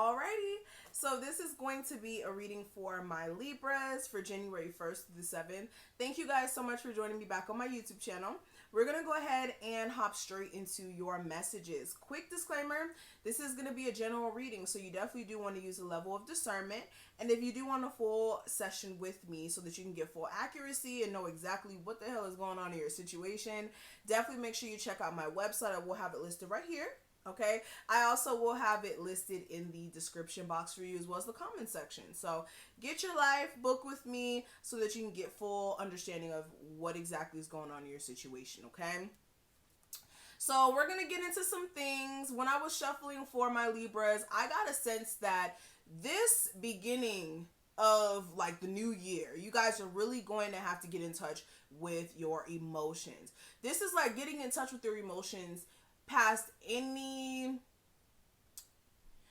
Alrighty, so this is going to be a reading for my Libras for January 1st to the 7th. Thank you guys so much for joining me back on my YouTube channel. We're going to go ahead and hop straight into your messages. Quick disclaimer, this is going to be a general reading, so you definitely do want to use a level of discernment. And if you do want a full session with me so that you can get full accuracy and know exactly what the hell is going on in your situation, definitely make sure you check out my website. I will have it listed right here. Okay, I also will have it listed in the description box for you as well as the comment section. So get your life, book with me so that you can get full understanding of what exactly is going on in your situation. Okay, so we're going to get into some things. When I was shuffling for my Libras, I got a sense that this beginning of like the new year, you guys are really going to have to get in touch with your emotions. This is like getting in touch with your emotions past any,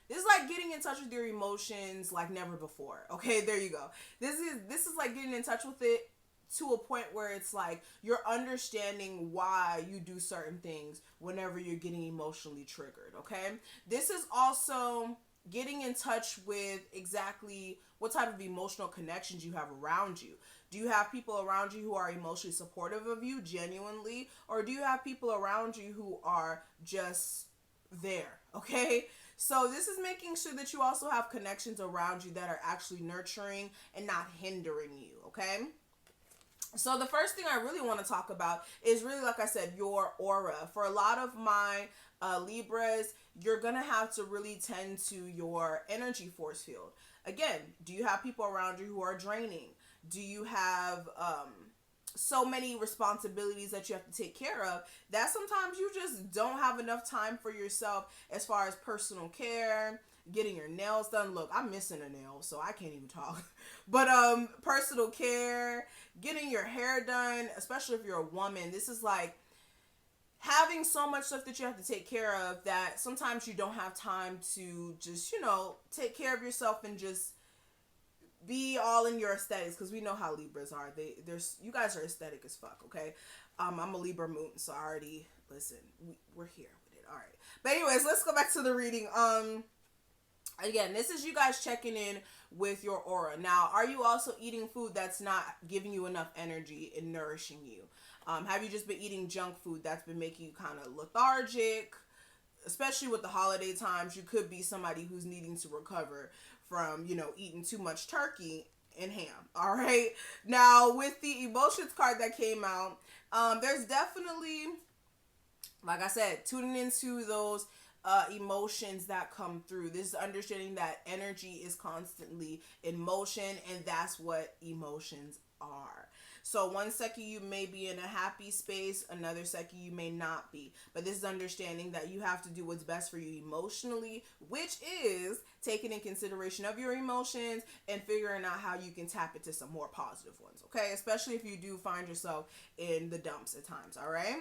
this is like getting in touch with your emotions like never before. Okay, there you go. This is like getting in touch with it to a point where it's like you're understanding why you do certain things whenever you're getting emotionally triggered. Okay, this is also getting in touch with exactly what type of emotional connections you have around you. Do you have people around you who are emotionally supportive of you genuinely, or do you have people around you who are just there? Okay, so this is making sure that you also have connections around you that are actually nurturing and not hindering you. Okay, so the first thing I really want to talk about is really, like I said, your aura. For a lot of my Libras, you're going to have to really tend to your energy force field. Again, do you have people around you who are draining? Do you have so many responsibilities that you have to take care of that sometimes you just don't have enough time for yourself as far as personal care, getting your nails done? Look, I'm missing a nail, so I can't even talk. But personal care, getting your hair done, especially if you're a woman. This is like having so much stuff that you have to take care of that sometimes you don't have time to just, take care of yourself and just be all in your aesthetics, because we know how Libras are. You guys are aesthetic as fuck. Okay, I'm a Libra moon, so I already listen. We're here with it. All right, but anyways, let's go back to the reading. Again, this is you guys checking in with your aura. Now, are you also eating food that's not giving you enough energy and nourishing you? Have you just been eating junk food that's been making you kind of lethargic? Especially with the holiday times, you could be somebody who's needing to recover from, eating too much turkey and ham. All right. Now, with the emotions card that came out, there's definitely, like I said, tuning into those emotions that come through. This is understanding that energy is constantly in motion, and that's what emotions are. So one second you may be in a happy space, another second you may not be. But this is understanding that you have to do what's best for you emotionally, which is taking in consideration of your emotions and figuring out how you can tap into some more positive ones. Okay, especially if you do find yourself in the dumps at times. All right.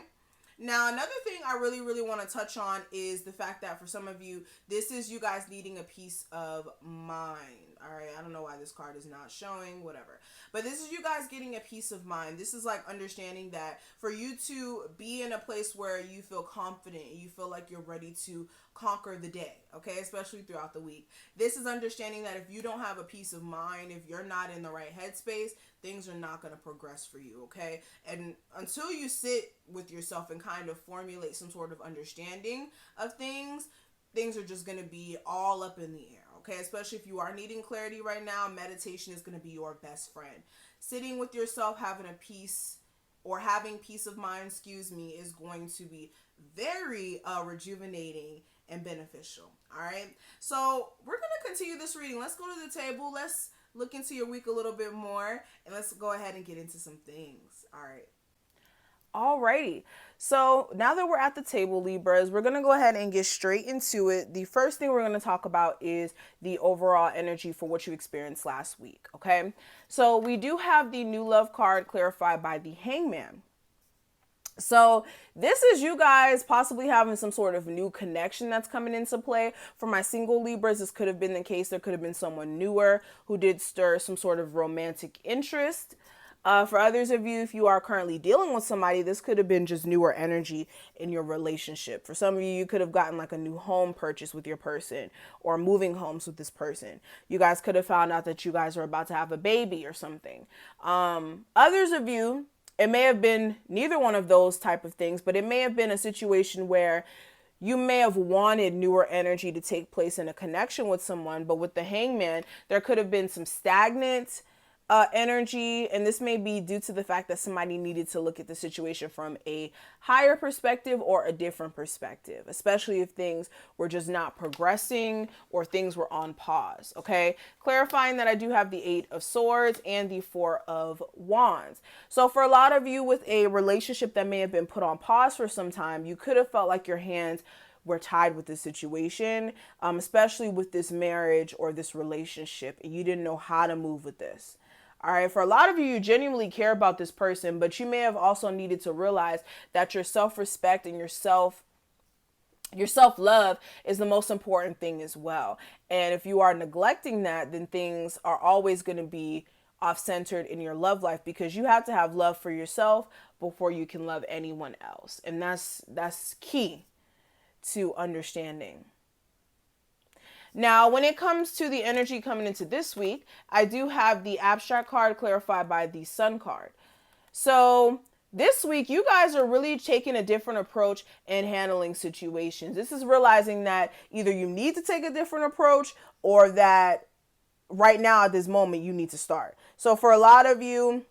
Now, another thing I really, really want to touch on is the fact that for some of you, this is you guys needing a peace of mind. All right, I don't know why this card is not showing, whatever. But this is you guys getting a peace of mind. This is like understanding that for you to be in a place where you feel confident, you feel like you're ready to conquer the day, okay, especially throughout the week. This is understanding that if you don't have a peace of mind, if you're not in the right headspace, things are not going to progress for you, okay? And until you sit with yourself and kind of formulate some sort of understanding of things are just going to be all up in the air, okay? Especially if you are needing clarity right now, meditation is going to be your best friend. Sitting with yourself, having peace of mind, is going to be very rejuvenating and beneficial, all right? So we're going to continue this reading. Let's go to the table. Let's look into your week a little bit more, and let's go ahead and get into some things. All right. Alrighty. So now that we're at the table, Libras, we're going to go ahead and get straight into it. The first thing we're going to talk about is the overall energy for what you experienced last week. Okay. So we do have the new love card clarified by the Hangman. So this is you guys possibly having some sort of new connection that's coming into play. For my single Libras, this could have been the case. There could have been someone newer who did stir some sort of romantic interest. For others of you, if you are currently dealing with somebody, this could have been just newer energy in your relationship. For some of you, you could have gotten like a new home purchase with your person or moving homes with this person. You guys could have found out that you guys are about to have a baby or something. Others of you, it may have been neither one of those type of things, but it may have been a situation where you may have wanted newer energy to take place in a connection with someone, but with the hangman, there could have been some stagnant energy, and this may be due to the fact that somebody needed to look at the situation from a higher perspective or a different perspective, especially if things were just not progressing or things were on pause. Okay, clarifying that I do have the 8 of Swords and the 4 of Wands. So for a lot of you with a relationship that may have been put on pause for some time, you could have felt like your hands were tied with this situation, especially with this marriage or this relationship, and you didn't know how to move with this. All right, for a lot of you, you genuinely care about this person, but you may have also needed to realize that your self-respect and your self-love is the most important thing as well. And if you are neglecting that, then things are always going to be off-centered in your love life, because you have to have love for yourself before you can love anyone else. And that's key to understanding. Now, when it comes to the energy coming into this week, I do have the abstract card clarified by the Sun card. So this week, you guys are really taking a different approach in handling situations. This is realizing that either you need to take a different approach or that right now at this moment, you need to start. So for a lot of you,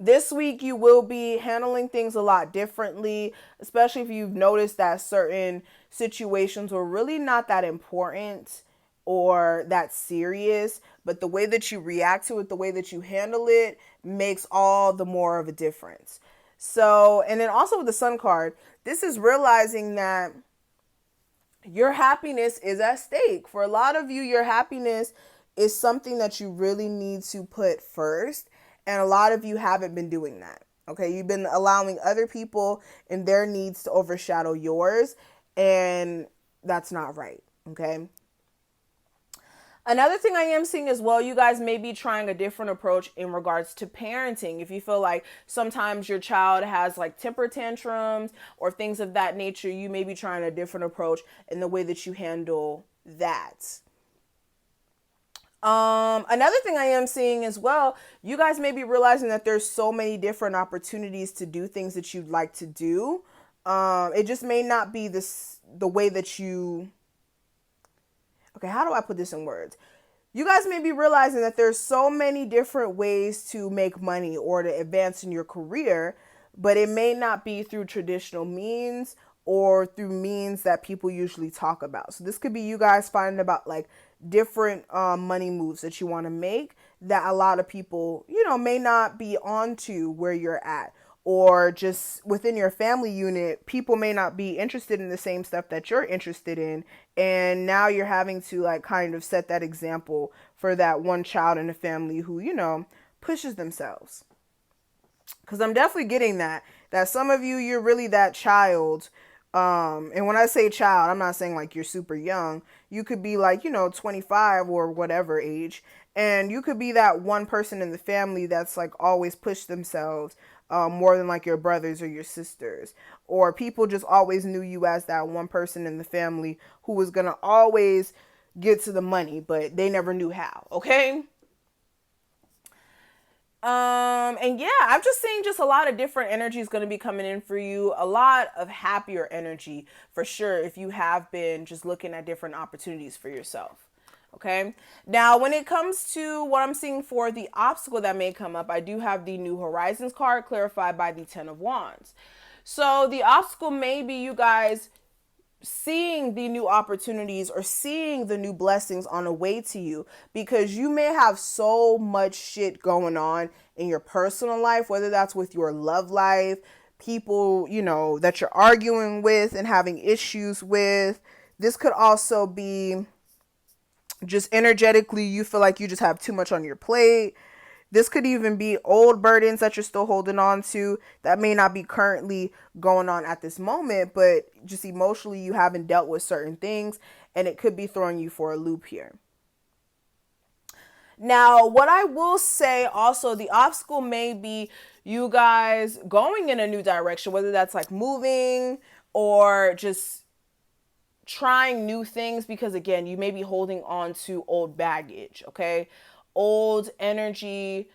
this week, you will be handling things a lot differently, especially if you've noticed that certain situations were really not that important or that serious, but the way that you react to it, the way that you handle it makes all the more of a difference. So, and then also with the Sun card, this is realizing that your happiness is at stake. For a lot of you, your happiness is something that you really need to put first. And a lot of you haven't been doing that. Okay, you've been allowing other people and their needs to overshadow yours, and that's not right. Okay. Another thing I am seeing as well, you guys may be trying a different approach in regards to parenting. If you feel like sometimes your child has like temper tantrums or things of that nature, you may be trying a different approach in the way that you handle that. Another thing I am seeing as well, you guys may be realizing that there's so many different opportunities to do things that you'd like to do. It just may not be the way that you, okay, how do I put this in words? You guys may be realizing that there's so many different ways to make money or to advance in your career, but it may not be through traditional means or through means that people usually talk about. So this could be you guys finding about like different money moves that you want to make that a lot of people, may not be onto where you're at, or just within your family unit, people may not be interested in the same stuff that you're interested in. And now you're having to like kind of set that example for that one child in the family who, pushes themselves. Because I'm definitely getting that some of you, you're really that child. And when I say child, I'm not saying like you're super young. You could be like, 25 or whatever age. And you could be that one person in the family that's like always pushed themselves more than like your brothers or your sisters. Or people just always knew you as that one person in the family who was going to always get to the money, but they never knew how. Okay. And yeah, I'm just seeing just a lot of different energy is going to be coming in for you. A lot of happier energy for sure if you have been just looking at different opportunities for yourself. Okay. Now, when it comes to what I'm seeing for the obstacle that may come up, I do have the New Horizons card clarified by the 10 of Wands. So the obstacle may be you guys seeing the new opportunities or seeing the new blessings on the way to you, because you may have so much shit going on in your personal life, whether that's with your love life, people, that you're arguing with and having issues with. This could also be just energetically, you feel like you just have too much on your plate. This could even be old burdens that you're still holding on to that may not be currently going on at this moment, but just emotionally you haven't dealt with certain things, and it could be throwing you for a loop here. Now, what I will say also, the obstacle may be you guys going in a new direction, whether that's like moving or just trying new things, because again, you may be holding on to old baggage, okay? Old energy,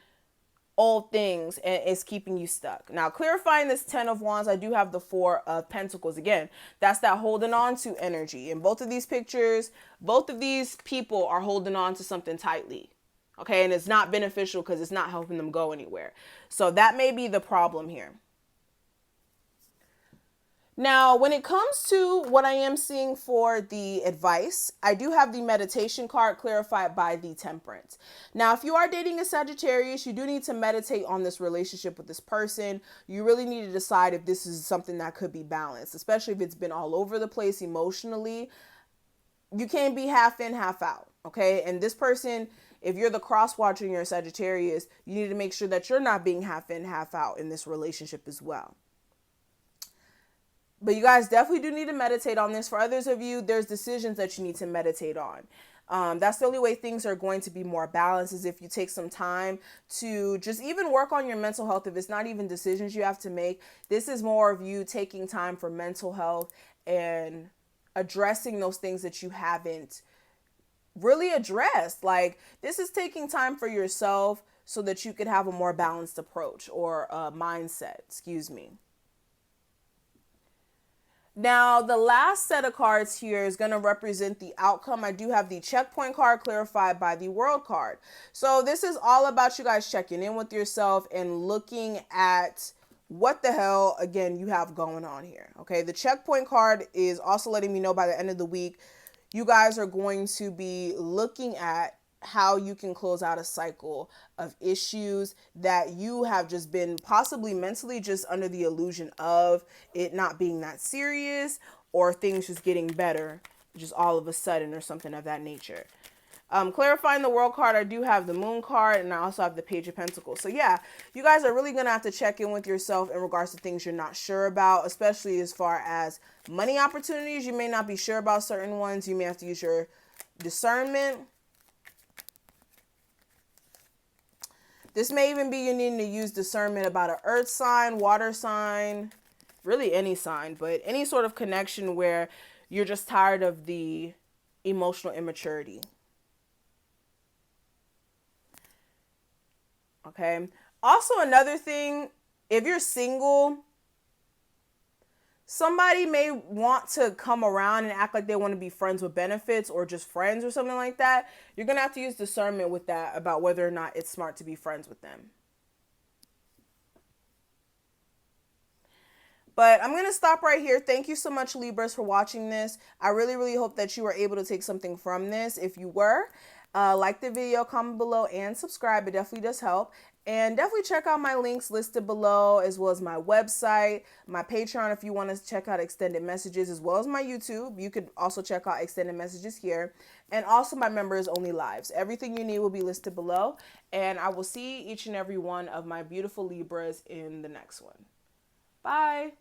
old things, and it's keeping you stuck. Now, clarifying this 10 of Wands, I do have the 4 of Pentacles. Again, that's that holding on to energy. In both of these pictures, both of these people are holding on to something tightly. Okay, and it's not beneficial because it's not helping them go anywhere. So that may be the problem here. Now, when it comes to what I am seeing for the advice, I do have the meditation card clarified by the Temperance. Now, if you are dating a Sagittarius, you do need to meditate on this relationship with this person. You really need to decide if this is something that could be balanced, especially if it's been all over the place emotionally. You can't be half in, half out, okay? And this person, if you're the cross watcher and you're a Sagittarius, you need to make sure that you're not being half in, half out in this relationship as well. But you guys definitely do need to meditate on this. For others of you, there's decisions that you need to meditate on. That's the only way things are going to be more balanced, is if you take some time to just even work on your mental health. If it's not even decisions you have to make, this is more of you taking time for mental health and addressing those things that you haven't really addressed. Like, this is taking time for yourself so that you could have a more balanced approach or mindset, excuse me. Now, the last set of cards here is going to represent the outcome. I do have the checkpoint card clarified by the world card. So this is all about you guys checking in with yourself and looking at what the hell, again, you have going on here. Okay, the checkpoint card is also letting me know by the end of the week, you guys are going to be looking at how you can close out a cycle of issues that you have just been possibly mentally just under the illusion of it not being that serious, or things just getting better just all of a sudden or something of that nature. Clarifying the world card, I do have the moon card, and I also have the page of pentacles. So yeah, you guys are really going to have to check in with yourself in regards to things you're not sure about, especially as far as money opportunities. You may not be sure about certain ones. You may have to use your discernment. This may even be you needing to use discernment about an earth sign, water sign, really any sign, but any sort of connection where you're just tired of the emotional immaturity. Okay. Also, another thing, if you're single, somebody may want to come around and act like they want to be friends with benefits or just friends or something like that. You're going to have to use discernment with that about whether or not it's smart to be friends with them. But I'm going to stop right here. Thank you so much, Libras, for watching this. I really, really hope that you were able to take something from this. If you were, like the video, comment below, and subscribe. It definitely does help. And definitely check out my links listed below, as well as my website, my Patreon if you want to check out extended messages, as well as my YouTube. You could also check out extended messages here, and also my members only lives. Everything you need will be listed below, and I will see each and every one of my beautiful Libras in the next one. Bye.